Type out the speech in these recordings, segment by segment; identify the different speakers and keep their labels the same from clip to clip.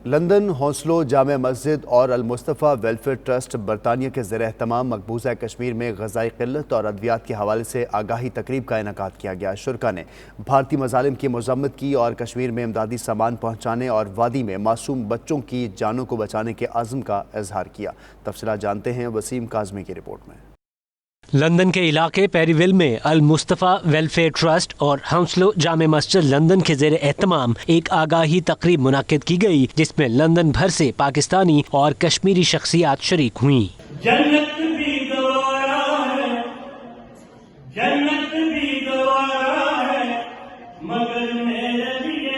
Speaker 1: London حوصلوں Jama Masjid اور المصطفیٰ welfare trust برطانیہ کے زیر اہتمام مقبوضہ کشمیر میں غذائی قلت اور ادویات کے حوالے سے آگاہی تقریب کا انعقاد کیا گیا۔ شرکاء نے بھارتی مظالم کی مذمت کی اور کشمیر میں امدادی سامان پہنچانے اور وادی میں معصوم بچوں کی جانوں کو بچانے کے عزم کا اظہار کیا۔ تفصیلات جانتے ہیں وسیم کاظمی کی رپورٹ میں۔
Speaker 2: لندن کے علاقے پیری ویل میں المصطفیٰ ویلفیئر ٹرسٹ اور ہاؤنسلو جامع مسجد لندن کے زیر اہتمام ایک آگاہی تقریب منعقد کی گئی، جس میں لندن بھر سے پاکستانی اور کشمیری شخصیات شریک ہوئیں۔
Speaker 3: جنت بھی گوارا ہے، جنت بھی گوارا ہے، مگر میرے لیے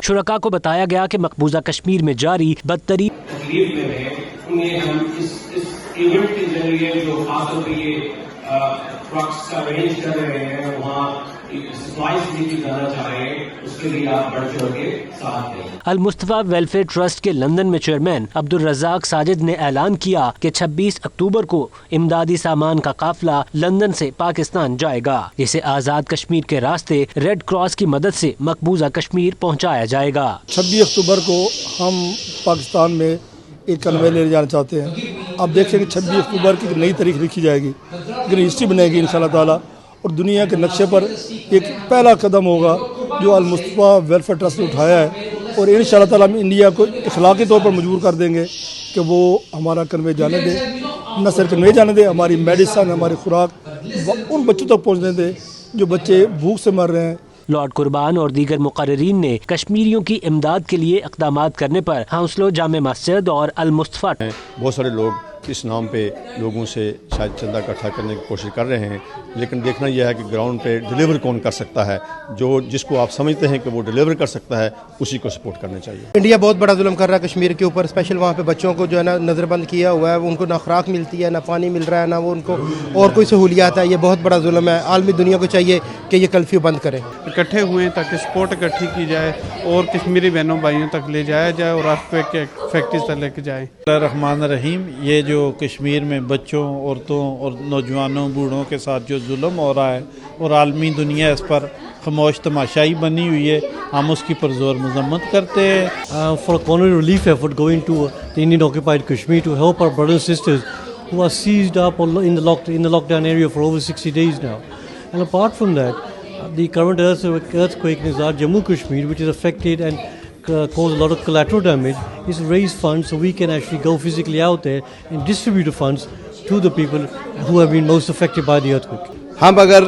Speaker 2: شرکاء کو بتایا گیا کہ مقبوضہ کشمیر میں جاری بدترین
Speaker 4: تکلیف میں ہیں، انہیں ہم اس ایونٹ کے ذریعے جو خاص طور پہ یہ ٹرکس کا ارینج کر رہے ہیں، وہاں سپلائز لے کے جانا چاہ رہے ہیں، اس کے لیے آپ بڑھ چڑھ کے ساتھ دیں۔
Speaker 2: المصطفیٰ ویلفیئر ٹرسٹ کے لندن میں چیئرمین عبدالرزاق ساجد نے اعلان کیا کہ 26 اکتوبر کو امدادی سامان کا قافلہ لندن سے پاکستان جائے گا، جسے آزاد کشمیر کے راستے ریڈ کراس کی مدد سے مقبوضہ کشمیر پہنچایا جائے گا۔
Speaker 5: 26 اکتوبر کو ہم پاکستان میں ایک کنوے لے جانا چاہتے ہیں۔ آپ دیکھیں کہ 26 اکتوبر کی نئی تاریخ لکھی جائے گی، لیکن ہسٹری بنے گی انشاءاللہ تعالیٰ، اور دنیا کے نقشے پر ایک پہلا قدم ہوگا جو المصطفیٰ ویلفیئر ٹرسٹ نے اٹھایا ہے، اور انشاءاللہ تعالیٰ ہم انڈیا کو اخلاقی طور پر مجبور کر دیں گے کہ وہ ہمارا کنوے جانے دے، نہ صرف کنوے جانے دے، ہماری میڈیسن، ہماری خوراک ان بچوں تک پہنچنے دے جو بچے بھوک سے مر رہے ہیں۔
Speaker 2: لارڈ قربان اور دیگر مقررین نے کشمیریوں کی امداد کے لیے اقدامات کرنے پر ہاؤنسلو جامع مسجد اور المصطفیٰ
Speaker 6: بہت سارے لوگ اس نام پہ لوگوں سے شاید چندہ اکٹھا کرنے کی کوشش کر رہے ہیں، لیکن دیکھنا یہ ہے کہ گراؤنڈ پہ ڈیلیور کون کر سکتا ہے، جس کو آپ سمجھتے ہیں کہ وہ ڈیلیور کر سکتا ہے اسی کو سپورٹ کرنا چاہیے۔
Speaker 7: انڈیا بہت بڑا ظلم کر رہا ہے کشمیر کے اوپر، اسپیشل وہاں پہ بچوں کو جو ہے نا نظر بند کیا ہوا ہے، ان کو نہ خوراک ملتی ہے، نہ پانی مل رہا ہے، نہ وہ ان کو اور کوئی سہولیات ہے۔ یہ بہت بڑا ظلم ہے، عالمی دنیا کو چاہیے کہ یہ کرفیو بند کرے۔
Speaker 8: اکٹھے ہوئے تاکہ سپورٹ اکٹھی کی جائے اور کشمیری بہنوں بھائیوں تک لے جایا جائے اور فیکٹریز تک لے کے جائے۔
Speaker 9: الرحمن الرحیم، یہ جو کشمیر میں بچوں، عورتوں اور نوجوانوں، بوڑھوں کے ساتھ جو ظلم ہو رہا ہے اور عالمی دنیا اس پر خاموش تماشائی بنی ہوئی ہے، ہم اس کی پرزور مذمت کرتے ہیں۔
Speaker 10: For a economic relief effort going to the Indian occupied Kashmir to help our brothers and sisters who are seized up in the lockdown area for over 60 days now. And apart from that, the current earthquake in Jammu Kashmir, which is affected and caused a lot of collateral damage, is raise funds so we can actually go physically out there and distribute the funds to the people who have been most affected by the earthquake.
Speaker 7: ہم اگر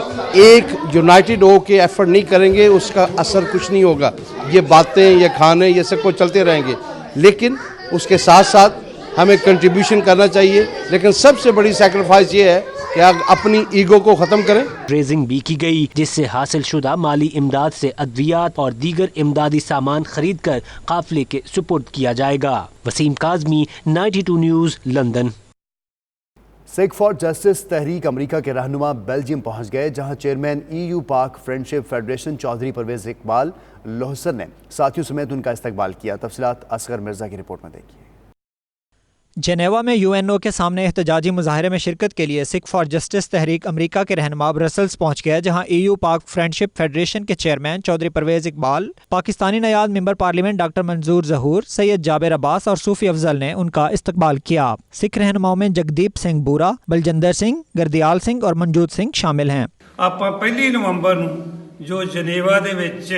Speaker 7: ایک United ہو کے effort نہیں کریں گے اس کا اثر کچھ نہیں ہوگا۔ یہ باتیں، یہ کھانے، یہ سب کچھ چلتے رہیں گے، لیکن اس کے ساتھ ساتھ ہمیں کنٹریبیوشن کرنا چاہیے۔ لیکن سب سے بڑی سیکریفائس یہ ہے کہ آپ اپنی ایگو کو ختم کریں۔
Speaker 2: ریزنگ بھی کی گئی، جس سے حاصل شدہ مالی امداد سے ادویات اور دیگر امدادی سامان خرید کر قافلے کے سپرد کیا جائے گا۔ Waseem Kazmi, 92 news, London.
Speaker 1: Sikh for justice تحریک امریکہ کے رہنما بیلجیم پہنچ گئے، جہاں chairman EU Pak friendship federation Chaudhry Pervez Iqbal لوہسن نے ساتھیوں سمیت ان کا استقبال کیا۔ تفصیلات اصغر مرزا کی رپورٹ میں دیکھیے۔
Speaker 11: جنیوا میں UNO کے سامنے احتجاجی مظاہرے میں شرکت کے لیے سکھ فار جسٹس تحریک امریکہ کے رہنما برسلز پہنچ گئے، جہاں EU پاک فرینڈشپ فیڈریشن کے چیئرمین چودھری پرویز اقبال، پاکستانی نیاد member parliament doctor Manzoor Zahoor, Syed جابر عباس اور صوفی افضل نے ان کا استقبال کیا۔ سکھ رہنماؤں میں جگدیپ سنگھ بورا، بلجندر سنگھ، گردیال سنگھ اور منجوت سنگھ شامل ہیں۔
Speaker 3: ਆਪਾਂ 1 ਨਵੰਬਰ ਨੂੰ ਜੋ ਜਨੇਵਾ ਦੇ ਵਿੱਚ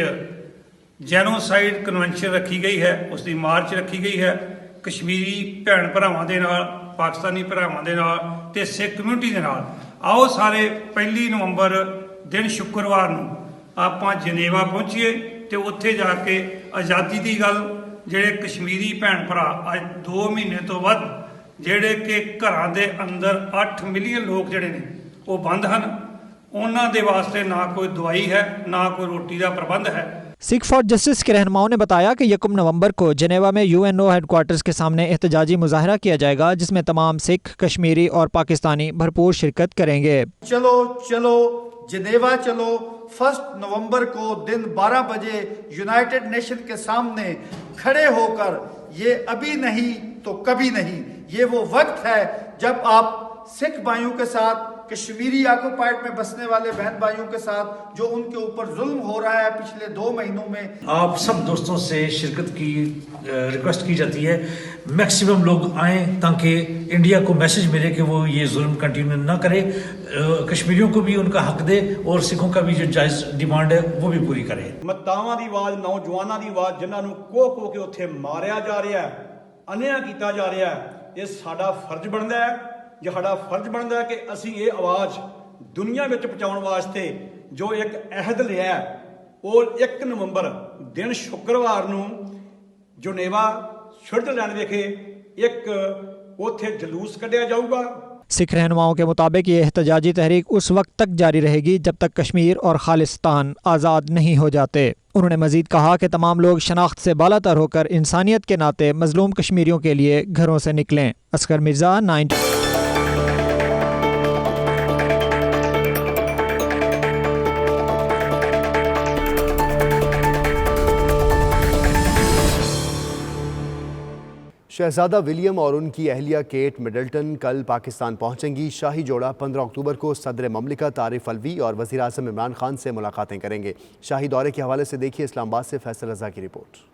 Speaker 3: ਜੈਨੋਸਾਈਡ ਕਨਵੈਨਸ਼ਨ ਰੱਖੀ ਗਈ ਹੈ, ਉਸ ਦੀ ਮਾਰਚ ਰੱਖੀ ਗਈ ਹੈ ਕਸ਼ਮੀਰੀ ਭੈਣ ਭਰਾਵਾਂ ਦੇ ਨਾਲ, ਪਾਕਿਸਤਾਨੀ ਭਰਾਵਾਂ ਦੇ ਨਾਲ ਤੇ ਸਿੱਖ ਕਮਿਊਨਿਟੀ ਦੇ ਨਾਲ। ਆਓ ਸਾਰੇ 1 ਨਵੰਬਰ ਦਿਨ ਸ਼ੁੱਕਰਵਾਰ ਨੂੰ ਆਪਾਂ ਜਨੇਵਾ ਪਹੁੰਚੀਏ ਤੇ ਉੱਥੇ ਜਾ ਕੇ ਆਜ਼ਾਦੀ ਦੀ ਗੱਲ, ਜਿਹੜੇ ਕਸ਼ਮੀਰੀ ਭੈਣ ਭਰਾ ਅੱਜ 2 ਮਹੀਨੇ ਤੋਂ ਵੱਧ ਜਿਹੜੇ ਕਿ ਘਰਾਂ ਦੇ ਅੰਦਰ 8 ਮਿਲੀਅਨ ਲੋਕ ਜਿਹੜੇ ਨੇ ਉਹ ਬੰਦ ਹਨ, ਉਹਨਾਂ ਦੇ ਵਾਸਤੇ ਨਾ ਕੋਈ ਦਵਾਈ ਹੈ, ਨਾ ਕੋਈ ਰੋਟੀ ਦਾ ਪ੍ਰਬੰਧ ਹੈ۔
Speaker 11: سکھ فار جسٹس کے رہنماؤں نے بتایا کہ 1 نومبر کو جنیوا میں UNO ہیڈ کوارٹرز کے سامنے احتجاجی مظاہرہ کیا جائے گا، جس میں تمام سکھ، کشمیری اور پاکستانی بھرپور شرکت کریں گے۔
Speaker 12: چلو چلو جنیوا چلو، 1 نومبر کو دن 12 بجے یونائٹڈ نیشن کے سامنے کھڑے ہو کر یہ ابھی نہیں तो कभी नहीं। ये वो वक्त है जब आप सिख भाइयों के साथ, कश्मीरी ऑक्युपाइड में बसने वाले बहन भाइयों के साथ जो उनके ऊपर जुल्म हो रहा है पिछले 2 महीनों में,
Speaker 13: आप सब दोस्तों से शिरकत की रिक्वेस्ट की जाती है, मैक्सिमम लोग आएँ ताकि इंडिया को मैसेज मिले कि वो ये जुल्म कंटिन्यू ना करे, कश्मीरियों को भी उनका हक दे और सिखों का भी जो जायज़ डिमांड है वो भी पूरी करे।
Speaker 14: ਮਤਾਵਾਂ ਦੀ ਆਵਾਜ਼, ਨੌਜਵਾਨਾਂ ਦੀ ਆਵਾਜ਼ ਜਿਨ੍ਹਾਂ ਨੂੰ ਕੋਹ ਕੇ ਉੱਥੇ ਮਾਰਿਆ ਜਾ ਰਿਹਾ ਹੈ, ਅਨਿਆਂ ਕੀਤਾ ਜਾ ਰਿਹਾ ਹੈ, ਇਹ ਸਾਡਾ ਫਰਜ਼ ਬਣਦਾ ਹੈ। ਜੇ ਸਾਡਾ ਫਰਜ਼ ਬਣਦਾ ਹੈ ਕਿ ਅਸੀਂ ਇਹ ਆਵਾਜ਼ ਦੁਨੀਆ ਵਿੱਚ ਪਹੁੰਚਾਉਣ ਵਾਸਤੇ ਜੋ ਇੱਕ ਅਹਿਦ ਲਿਆ ਉਹ 1 ਨਵੰਬਰ ਦਿਨ ਸ਼ੁੱਕਰਵਾਰ ਨੂੰ ਜੁਨੇਵਾ स्विट्जरलैंड ਵਿਖੇ ਇੱਕ ਉੱਥੇ ਜਲੂਸ ਕੱਢਿਆ ਜਾਊਗਾ।
Speaker 11: सिख रहनुमाओं के मुताबिक ये एहतजाजी तहरीक उस वक्त तक जारी रहेगी जब तक कश्मीर और खालिस्तान आज़ाद नहीं हो जाते। उन्होंने मजीद कहा कि तमाम लोग शनाख्त से बालातर होकर इंसानियत के नाते मजलूम कश्मीरियों के लिए घरों से निकलें। असगर मिर्ज़ा, 9।
Speaker 1: शहजादा विलियम और उनकी अहलिया केट मिडल्टन कल पाकिस्तान पहुंचेंगी। शाही जोड़ा 15 अक्टूबर को सदर ममलिकत आरिफ अलवी और वज़ीर आज़म इमरान खान से मुलाकातें करेंगे। शाही दौरे के हवाले से देखिए इस्लामाबाद से फैसल रज़ा की रिपोर्ट।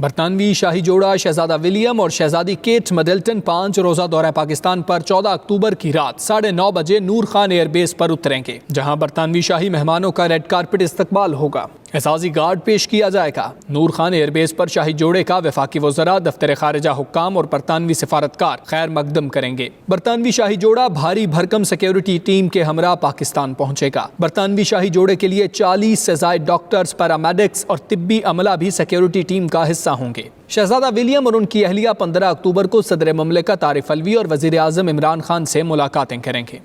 Speaker 15: बरतानवी शाही जोड़ा शहजादा विलियम और शहजादी केट मिडल्टन 5 रोज़ा दौरा पाकिस्तान पर 14 अक्टूबर की रात 9:30 बजे नूर खान एयरबेस पर उतरेंगे, जहां बरतानवी शाही मेहमानों का रेड कारपेट इस्तकबाल होगा। एजाज़ी गार्ड पेश किया जाएगा। नूर खान एयरबेस पर शाही जोड़े का वफाकी वज़रा, दफ्तर खारिजा हुक्काम और बरतानवी सिफारतकार खैर मकदम करेंगे। बरतानवी शाही जोड़ा भारी भरकम सिक्योरिटी टीम के हमरा पाकिस्तान पहुंचेगा। बरतानवी शाही जोड़े के लिए 40 से ज़ायद डॉक्टर्स, पैरामेडिक्स और तिब्बी अमला भी सिक्योरिटी टीम का हिस्सा होंगे। शहजादा विलियम और उनकी अहलिया 15 अक्टूबर को सदर ममलिकत आरिफ अलवी और वज़ीर आज़म इमरान खान से मुलाकातें करेंगे।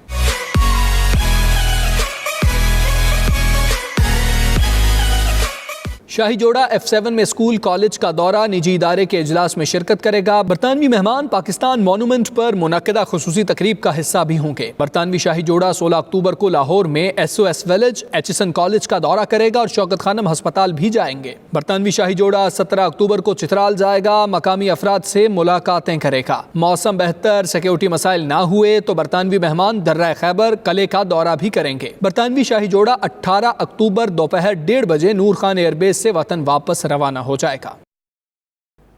Speaker 15: शाही जोड़ा F7 में स्कूल कॉलेज का दौरा, निजी इदारे के इजलास में शिरकत करेगा। बरतानवी मेहमान पाकिस्तान मॉन्यूमेंट पर मुनक्किदा खुसूसी तकरीब का हिस्सा भी होंगे। बरतानवी शाही जोड़ा 16 अक्टूबर को लाहौर में SOS विलेज, HSN कॉलेज का दौरा करेगा और शौकत खानम हस्पताल भी जाएंगे। बरतानवी शाही जोड़ा 17 अक्टूबर को चित्राल जाएगा, मकामी अफराद से मुलाकातें करेगा। मौसम बेहतर, सिक्योरिटी मसाइल ना हुए तो बरतानवी मेहमान दर्रा खैबर, कले का दौरा भी करेंगे। बरतानवी शाही जोड़ा 18 अक्टूबर दोपहर 1:30 बजे नूर खान एयरबेस से वतन वापस रवाना हो जाएगा।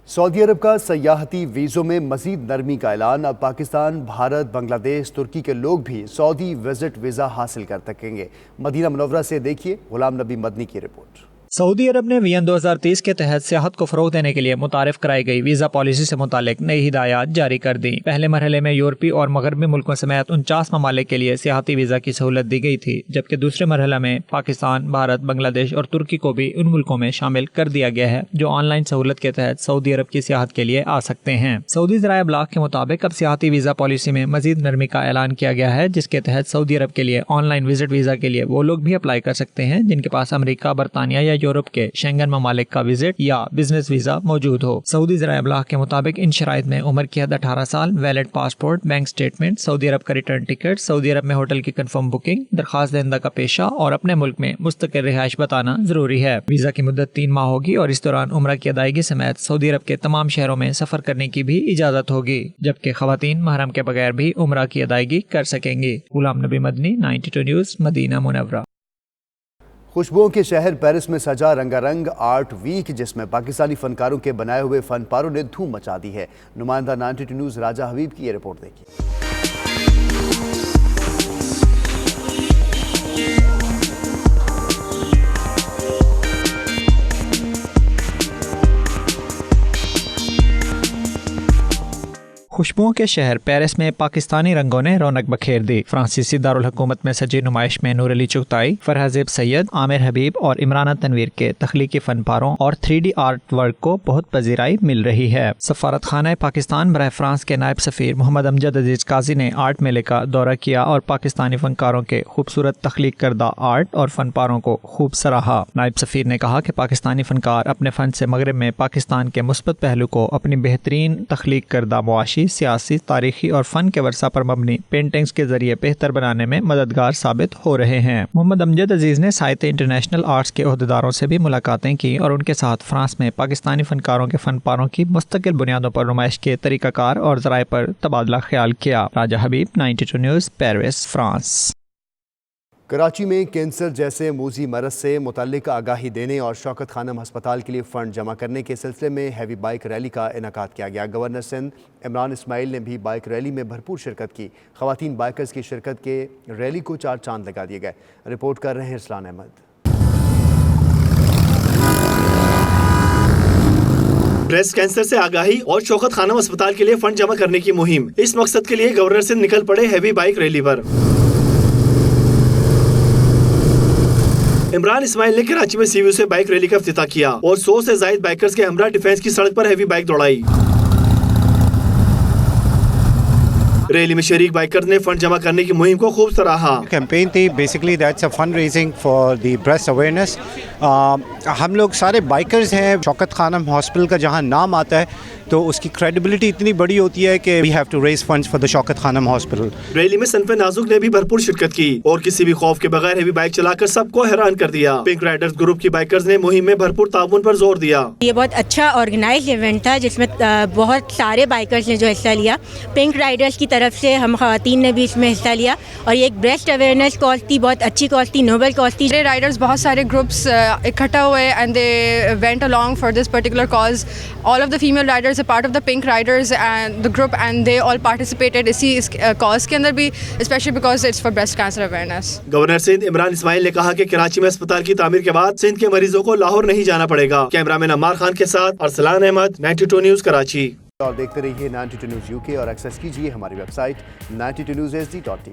Speaker 1: सऊदी अरब का सयाहती वीज़ों में मजीद नरमी का ऐलान। अब पाकिस्तान, भारत, बांग्लादेश, तुर्की के लोग भी सऊदी विजिट वीज़ा हासिल कर सकेंगे। मदीना मुनव्वरा से देखिए गुलाम नबी मदनी की रिपोर्ट।
Speaker 11: सऊदी अरब ने वियन 2030 के तहत सियाहत को फरोग देने के लिए मुतारिफ कराई गई वीज़ा पॉलिसी से मुतालिक नई हिदायत जारी कर दी। पहले मरहले में यूरोपीय और मगरबी मुल्कों समेत 49 ममालिक के लिए सियाहती वीज़ा की सहूलत दी गई थी, जबकि दूसरे मरहले में पाकिस्तान, भारत, बांग्लादेश और तुर्की को भी उन मुल्कों में शामिल कर दिया गया है जो ऑनलाइन सहूलत के तहत सऊदी अरब की सियाहत के लिए आ सकते हैं। सऊदी ज़राए इब्लाग के मुताबिक अब सियाहती वीज़ा पॉलिसी में मजीद नरमी का ऐलान किया गया है, जिसके तहत सऊदी अरब के लिए ऑनलाइन विजिट वीज़ा के लिए वो लोग भी अप्लाई कर सकते हैं जिनके पास अमेरिका, बरतानिया या यूरोप के शेंगन ममालिक का विजिट या बिजनेस वीजा मौजूद हो। सऊदी ज़राए इब्लाग के मुताबिक इन शराइत में उम्र की हद 18 साल, valid passport, bank statement, Saudi Arab का रिटर्न टिकट, सऊदी अरब में होटल की कंफर्म बुकिंग, दरखास्त दहिंदा का पेशा और अपने मुल्क में मुस्तकिल रिहाइश बताना जरूरी है। वीजा की मुद्दत 3 माह होगी और इस दौरान उम्र की अदायगी समेत सऊदी अरब के तमाम शहरों में सफर करने की भी इजाजत होगी, जबकि खवातीन महरम के बगैर भी उम्र की अदायगी कर सकेंगी। Ghulam Nabi Madani, 92 news, Medina Munawwara.
Speaker 1: खुशबुओं के शहर पेरिस में सजा रंगारंग आर्ट वीक, जिसमें पाकिस्तानी फनकारों के बनाए हुए फनपारों ने धूम मचा दी है। नुमाइंदा 92 न्यूज़ राजा हबीब की ये रिपोर्ट देखिए।
Speaker 11: खुशबुओं के शहर पेरिस में पाकिस्तानी रंगों ने रौनक बखेर दी। फ्रांसीसी दारुल हुकूमत में सजी नुमाइश में नूर अली चुगताई, फरहज़ेब सैयद, आमिर हबीब और इमरान तनवीर के तख्लीकी फनपारों और 3D आर्ट वर्क को बहुत पजीराई मिल रही है। सफारत खाना पाकिस्तान बराह फ्रांस के नायब सफ़ीर मोहम्मद अमजद अजीज काजी ने आर्ट मेले का दौरा किया और पाकिस्तानी फनकारों के खूबसूरत तख्लीक करदा आर्ट और फनपारों को खूब सराहा। नायब सफ़ीर ने कहा कि पाकिस्तानी फनकार अपने फ़न से मगरब में पाकिस्तान के मुस्बत पहलू को अपनी बेहतरीन तख्लीक करदा मुआशी सियासी, तारीखी और फ़न के वर्सा पर मबनी पेंटिंग्स के ज़रिए बेहतर बनाने में मददगार साबित हो रहे हैं। मोहम्मद अमजद अजीज़ ने साहित्य इंटरनेशनल आर्ट्स के अहदेदारों से भी मुलाकातें की और उनके साथ फ्रांस में पाकिस्तानी फ़नकारों के फ़नपारों की मुस्तकिल बुनियादों पर नुमाइश के तरीक़ाकार और ज़राए पर तबादला ख्याल किया। राजा हबीब, 92 न्यूज़, पेरिस, फ्रांस।
Speaker 1: कराची में कैंसर जैसे मूजी मरज से मुतल्लिक आगाही देने और शौकत खानम हस्पताल के लिए फ़ंड जमा करने के सिलसिले में हैवी बाइक रैली का इनेकाद किया गया। गवर्नर सिंध इमरान इस्माइल ने भी बाइक रैली में भरपूर शिरकत की। ख़वातीन बाइकर्स की शिरकत के रैली को 4 चांद लगा दिए गए। रिपोर्ट कर रहे हैं इरसलान अहमद।
Speaker 16: ब्रेस्ट कैंसर से आगाही और शौकत खानम अस्पताल के लिए फंड जमा करने की मुहिम, इस मकसद के लिए गवर्नर सिंध निकल पड़े हैवी बाइक रैली पर। इमरान इस्माइल ने कराची में सीयू से बाइक रैली का इफ्तिताह किया और 100 से ज्यादा बाइकर्स के हमरा डिफेंस की सड़क पर हैवी बाइक दौड़ाई। रैली में शरीक बाइकर्स ने फंड जमा करने की मुहिम को खूब सराहा।
Speaker 17: कैंपेन थी, basically that's a fund raising for the breast awareness. हम लोग सारे बाइकर्स हैं। शौकत खानम हॉस्पिटल का जहां नाम आता है तो उसकी क्रेडिबिलिटी इतनी बड़ी होती है कि we have to raise funds for the Shaukat Khanum hospital.
Speaker 16: Rally में सनफे नाजुक ने भी भरपूर शिरकत की और किसी भी खौफ के बगैर हैवी बाइक चलाकर सबको हैरान कर दिया। पिंक राइडर्स ग्रुप की बाइकर्स ने मुहिम में भरपूर ताउन पर जोर दिया।
Speaker 18: ये बहुत अच्छा ऑर्गेनाइज इवेंट था जिसमें बहुत सारे बाइकर्स ने जो हिस्सा लिया। पिंक राइडर्स की तरफ से हम खवातीन ने भी इसमें हिस्सा लिया और ये एक ब्रेस्ट अवेयरनेस कॉज थी, बहुत अच्छी कॉज थी, नोबल कॉज थी।
Speaker 19: राइडर्स बहुत सारे ग्रुप्स इकट्ठा हुए and they went along for this particular cause. All of the female riders are part of the pink riders and the group and they all participated इस cause के अंदर भी, specially because its for breast cancer awareness.
Speaker 16: Governor Sindh Imran Ismail ने कहा कि कराची में अस्पताल की तामीर के बाद सिंध के मरीजों को लाहौर नहीं जाना पड़ेगा। कैमरामैन अम्मार खान के साथ अरसलान अहमद, 92 न्यूज़, कराची।
Speaker 1: और देखते रहिए 92 न्यूज़ यूके और एक्सेस कीजिए हमारी वेबसाइट 92newssd.tv।